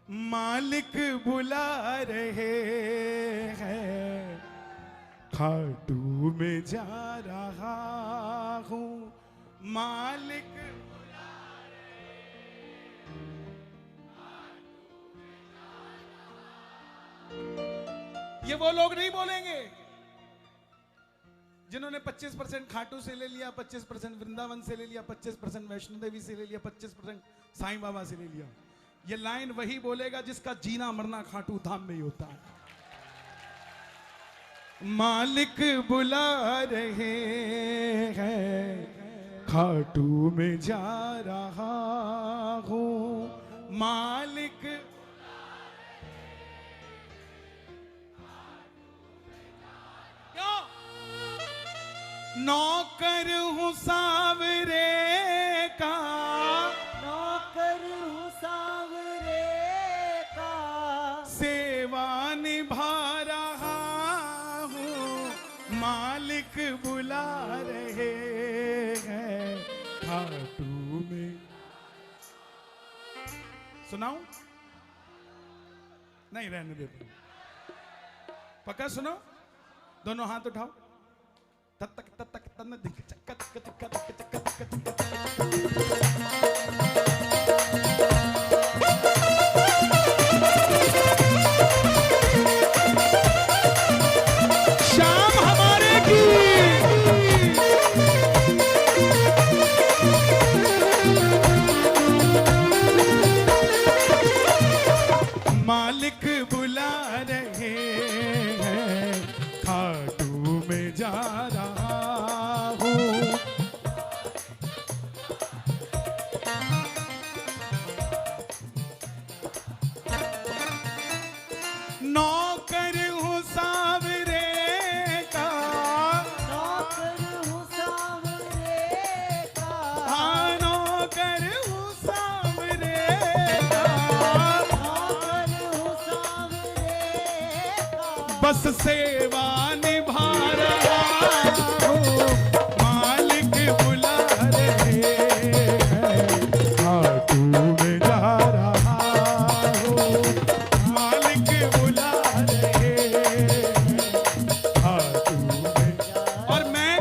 मालिक बुला रहे हैं, खाटू में जा रहा हूँ, मालिक बुला रहे हैं, खाटू में जा रहा हूँ। ये वो लोग नहीं बोलेंगे जिन्होंने 25% खाटू से ले लिया, 25% वृंदावन से ले लिया, 25% वैष्णो देवी से ले लिया, 25% साईं बाबा से ले लिया। ये लाइन वही बोलेगा जिसका जीना मरना खाटू धाम में ही होता है। मालिक बुला रहे हैं, खाटू में जा रहा हूँ, मालिक क्यों? नौकर हूँ सावरे का, नौकर हूँ सावरे का, सेवा निभा रहा हूँ, मालिक बुला रहे हैं, खाटू में। सुनाऊं? नहीं, रहने देते। पक्का सुनो, दोनों हाथ उठाओ। तक तक तक तक तक दिख चक्का चक्का चक्का चक्का चक्का शाम हमारे की। मालिक बुला रहे हैं, खाटू में जा रहा हूँ, नौकर हूँ सावरे का, नौकर हूँ सावरे का, हाँ नौकर हूँ सावरे का, नौकर हूँ सावरे का, बस सेवा निभा रहा हूँ, मालिक बुला रहे हैं, खाटू में जा रहा हूँ, मालिक बुला रहे हैं, खाटू में। और मैं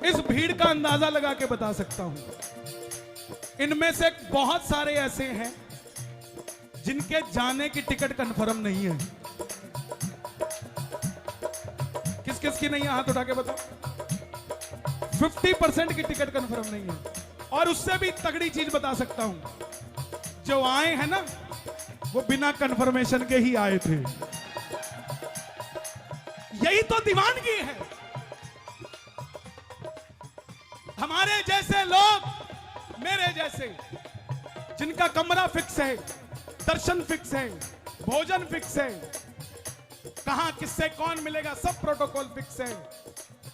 इस भीड़ का अंदाजा लगा के बता सकता हूँ, इनमें से बहुत सारे ऐसे हैं जिनके जाने की टिकट कंफर्म नहीं है। किस किस की नहीं है, हाथ उठा के बताओ। 50% की टिकट कंफर्म नहीं है। और उससे भी तगड़ी चीज बता सकता हूं, जो आए हैं ना वो बिना कंफर्मेशन के ही आए थे। यही तो दीवानगी है। हमारे जैसे लोग, मेरे जैसे, जिनका कमरा फिक्स है, दर्शन फिक्स है, भोजन फिक्स है, कहां किससे कौन मिलेगा सब प्रोटोकॉल फिक्स है,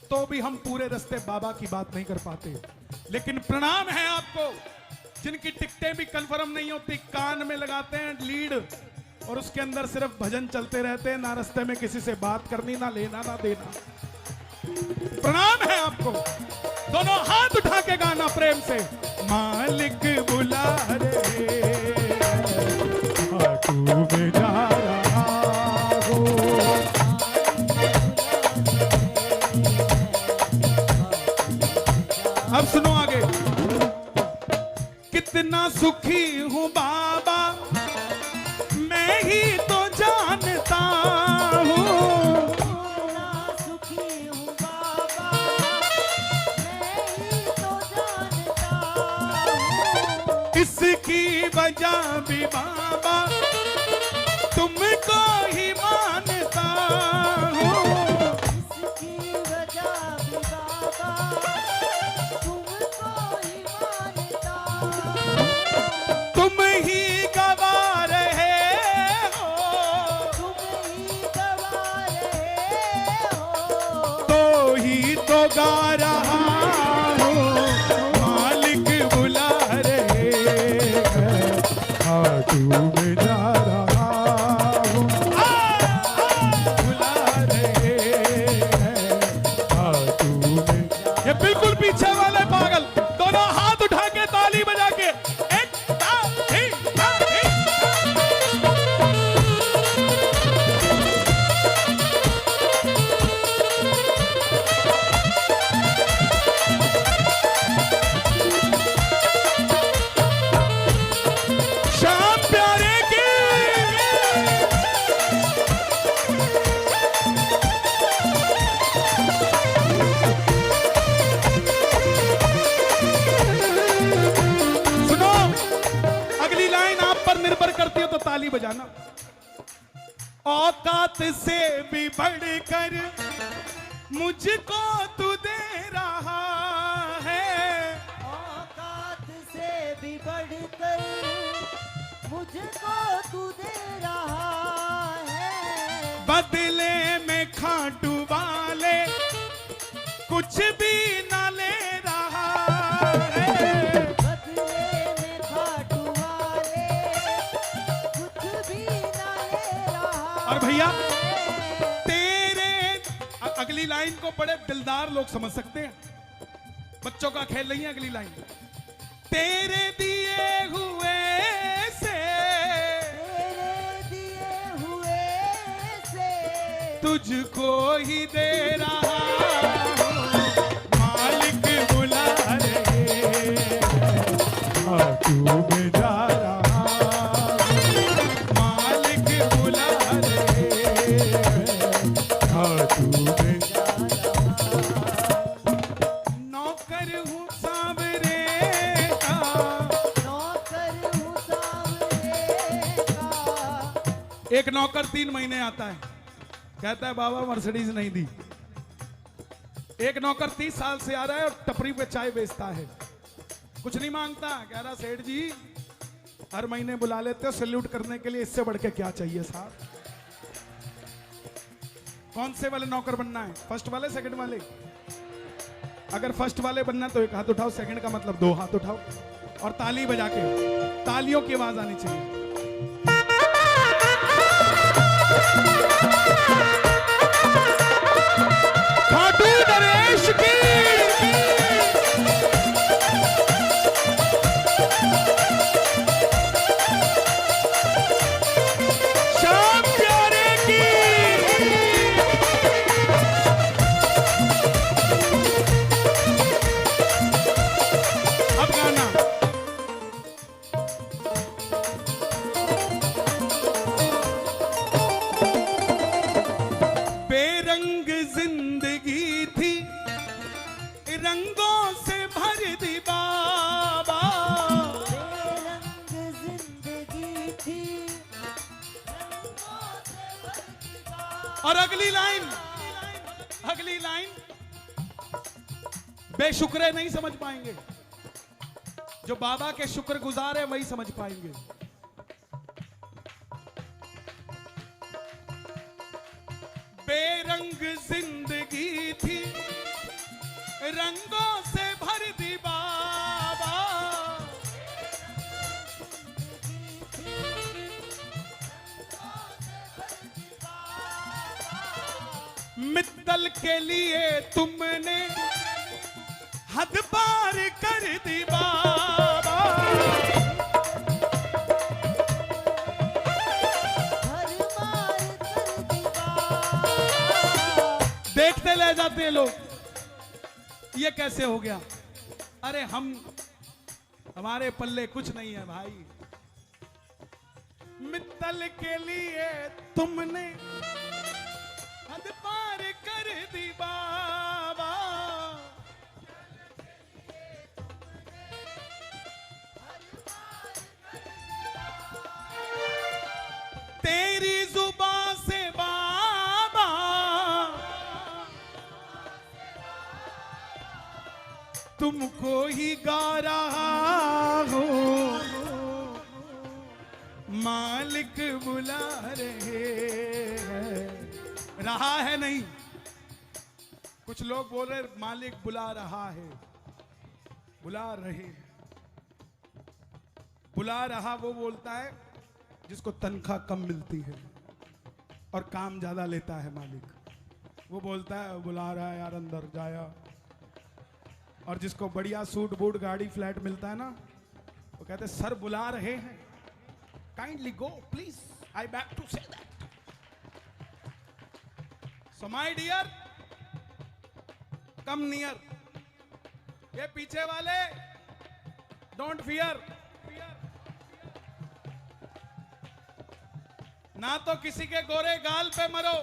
तो भी हम पूरे रास्ते बाबा की बात नहीं कर पाते। लेकिन प्रणाम है आपको जिनकी टिकटें भी कंफर्म नहीं होती, कान में लगाते हैं लीड और उसके अंदर सिर्फ भजन चलते रहते हैं, ना रास्ते में किसी से बात करनी, ना लेना ना देना। प्रणाम है आपको। दोनों हाथ उठा के गाना प्रेम से, मालिक बुला रहे हैं, खाटू में जा रहा हूँ। अब सुनो आगे। कितना सुखी हूँ बाबा मैं ही तो जानता हूँ, कितना सुखी हूँ बाबा, मैं ही तो जानता हूँ, इसकी वजह भी बाबा तुमको ही मानता हूँ, इसकी वजह भी बाबा तुमको ही मानता हूँ, तुम ही गवा रहे हो, तुम ही गवा रहे हो, तो ही तो गा रहा हूँ, मालिक बुला रहे हैं, खाटू में जा रहा हूँ, बुला रहे हैं, खाटू में। ये बिल्कुल पीछे वाले पागल दोनों हाथ उठा के ताली बजा के एक ताली, ताली। करती हो तो ताली बजाना। औकात से भी बढ़कर मुझको तू दे रहा है, औकात से भी बढ़कर मुझको तू दे रहा है। बदले में खाटू वाले कुछ भी न ले रहा है। बदले में खाटू वाले कुछ भी ना ले रहा। और भैया है। तेरे अगली लाइन को बड़े दिलदार लोग समझ सकते हैं, बच्चों का खेल नहीं है अगली लाइन। तेरे दिए हुए से, तेरे दिए हुए से तुझको ही दे रहा हूं, मालिक बुला रहे हैं, तू में जा रहा हूं, मालिक बुला रहे हैं, तू में जा नौकर हूं सांवरे का, नौकर हूँ सांवरे का। एक नौकर 3 महीने आता है, कहता है बाबा मर्सिडीज नहीं दी। एक नौकर 30 साल से आ रहा है और टपरी पे चाय बेचता है, कुछ नहीं मांगता, कह रहा सेठ जी हर महीने बुला लेते हो सैल्यूट करने के लिए, इससे बढ़ के क्या चाहिए साहब। कौन से वाले नौकर बनना है, फर्स्ट वाले सेकंड वाले? अगर फर्स्ट वाले बनना तो एक हाथ उठाओ, सेकंड का मतलब 2 हाथ उठाओ और ताली बजा के, तालियों की आवाज आनी चाहिए। खाटू नरेश की, श्याम प्यारे की, अब गाना। बेरंग जिंदगी थी, रंगों से भर दी बाबा, बेरंग जिंदगी थी, रंगों से भरी बात। और अगली लाइन, अगली लाइन बेशुक्रे नहीं समझ पाएंगे, जो बाबा के शुक्रगुजार है वही समझ पाएंगे। बेरंग जिंदगी थी, रंगों से भर दी बाबा, मित्तल के लिए तुमने हद पार कर दी बाबा, हर मार कर दी बात। देखते ले जाते हैं लोग, ये कैसे हो गया? अरे हमारे पल्ले कुछ नहीं है भाई। मित्तल के लिए तुमने हद पार कर दी बाबा, तेरी जुबान से बाबा तुमको ही गा रहा हूँ, मालिक बुला रहे हैं। रहा है नहीं, कुछ लोग बोल रहे मालिक बुला रहा है, बुला रहे। बुला रहा वो बोलता है जिसको तनख्वाह कम मिलती है और काम ज्यादा लेता है मालिक, वो बोलता है बुला रहा है यार अंदर जाया। और जिसको बढ़िया सूट बूट गाड़ी फ्लैट मिलता है ना, वो कहते हैं सर बुला रहे हैं, kindly go please, I back to say that. So my dear come near, ये पीछे वाले डोंट फियर, ना तो किसी के गोरे गाल पे मरो,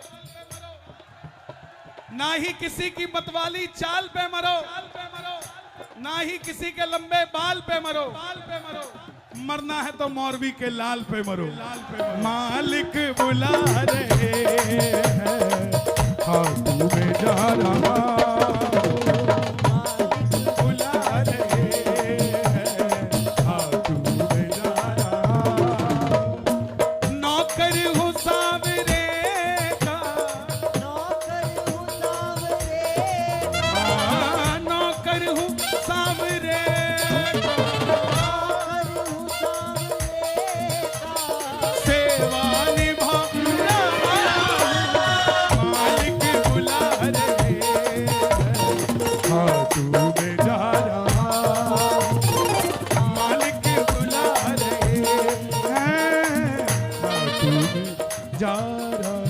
ना ही किसी की मतवाली चाल पे मरो, ना ही किसी के लंबे बाल पे मरो, मरना है तो मौरवी के लाल पे मरो। मालिक बुला रहे हैं, खाटू में जा रहा। बुला रहे हैं, खाटू में जा रहा। नौकर हूँ सावरे का, नौकर हूँ सावरे हाँ, नौकर हूँ सावरे का। नौकर हूँ सावरे का सेवा निभा रहा। मालिक बुला रहे हैं, खाटू में जा रहा। मालिक बुला रहे हैं, खाटू में जा रहा।